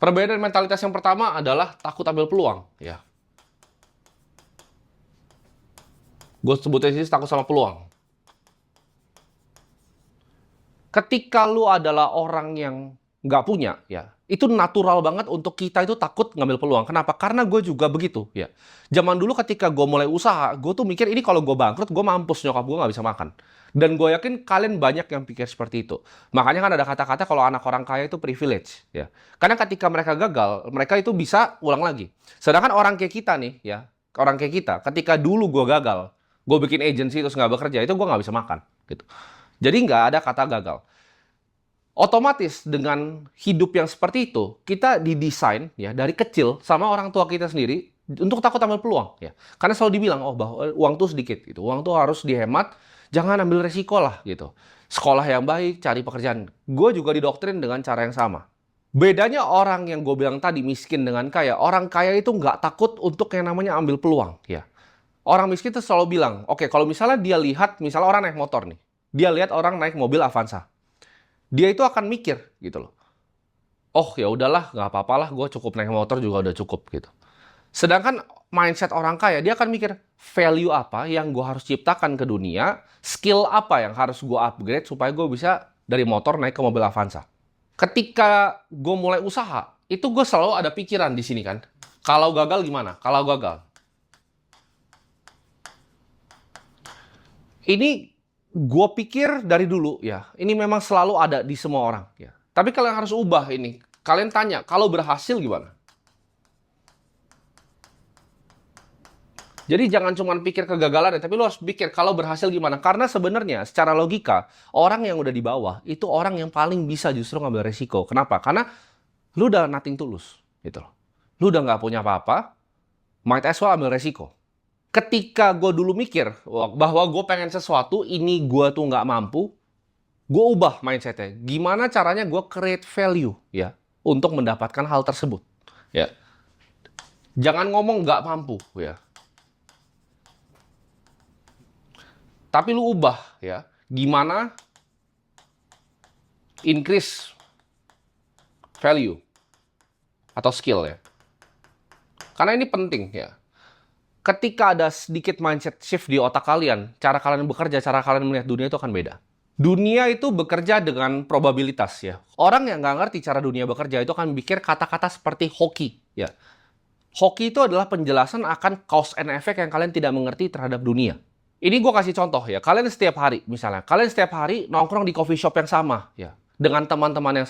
Perbedaan mentalitas yang pertama adalah takut ambil peluang, ya. Gue sebutnya sih takut sama peluang. Ketika lu adalah orang yang nggak punya, ya, itu natural banget untuk kita itu takut ngambil peluang. Kenapa? Karena gue juga begitu, ya. Zaman dulu ketika gue mulai usaha, gue tuh mikir ini kalau gue bangkrut, gue mampus, nyokap gue nggak bisa makan. Dan gue yakin kalian banyak yang pikir seperti itu. Makanya kan ada kata-kata kalau anak orang kaya itu privilege, ya. Karena ketika mereka gagal, mereka itu bisa ulang lagi. Sedangkan orang kayak kita nih, ya, orang kayak kita, ketika dulu gue gagal, gue bikin agency terus nggak bekerja, itu gue nggak bisa makan, gitu. Jadi nggak ada kata gagal. Otomatis dengan hidup yang seperti itu, kita didesain ya dari kecil sama orang tua kita sendiri untuk takut ambil peluang ya. Karena selalu dibilang oh bahwa uang tuh sedikit gitu. Uang tuh harus dihemat, jangan ambil resiko lah gitu. Sekolah yang baik, cari pekerjaan. Gue juga didoktrin dengan cara yang sama. Bedanya orang yang gue bilang tadi miskin dengan kaya, orang kaya itu nggak takut untuk yang namanya ambil peluang ya. Orang miskin tuh selalu bilang, oke, kalau misalnya dia lihat, misalnya orang naik motor nih, dia lihat orang naik mobil Avanza. Dia itu akan mikir gitu loh. Oh ya udahlah, nggak apa-apalah, gue cukup naik motor juga udah cukup gitu. Sedangkan mindset orang kaya, dia akan mikir value apa yang gue harus ciptakan ke dunia, skill apa yang harus gue upgrade supaya gue bisa dari motor naik ke mobil Avanza. Ketika gue mulai usaha, itu gue selalu ada pikiran di sini kan. Kalau gagal gimana? Kalau gagal. Ini gue pikir dari dulu ya, ini memang selalu ada di semua orang ya. Tapi kalian harus ubah ini. Kalian tanya, kalau berhasil gimana? Jadi jangan cuma pikir kegagalan ya, tapi lu harus pikir kalau berhasil gimana. Karena sebenarnya secara logika, orang yang udah di bawah, itu orang yang paling bisa justru ngambil resiko. Kenapa? Karena lu udah nothing tulus gitu loh. Lu udah nggak punya apa-apa, might as well ambil resiko. Ketika gue dulu mikir bahwa gue pengen sesuatu, ini gue tuh nggak mampu, gue ubah mindsetnya. Gimana caranya gue create value ya untuk mendapatkan hal tersebut. Ya, jangan ngomong nggak mampu ya, tapi lu ubah ya. Gimana increase value atau skill ya. Karena ini penting ya. Ketika ada sedikit mindset shift di otak kalian, cara kalian bekerja, cara kalian melihat dunia itu akan beda. Dunia itu bekerja dengan probabilitas ya. Orang yang nggak ngerti cara dunia bekerja itu akan mikir kata-kata seperti hoki ya. Hoki itu adalah penjelasan akan cause and effect yang kalian tidak mengerti terhadap dunia. Ini gue kasih contoh ya. Kalian setiap hari misalnya, kalian setiap hari nongkrong di coffee shop yang sama ya, dengan teman-teman yang sama.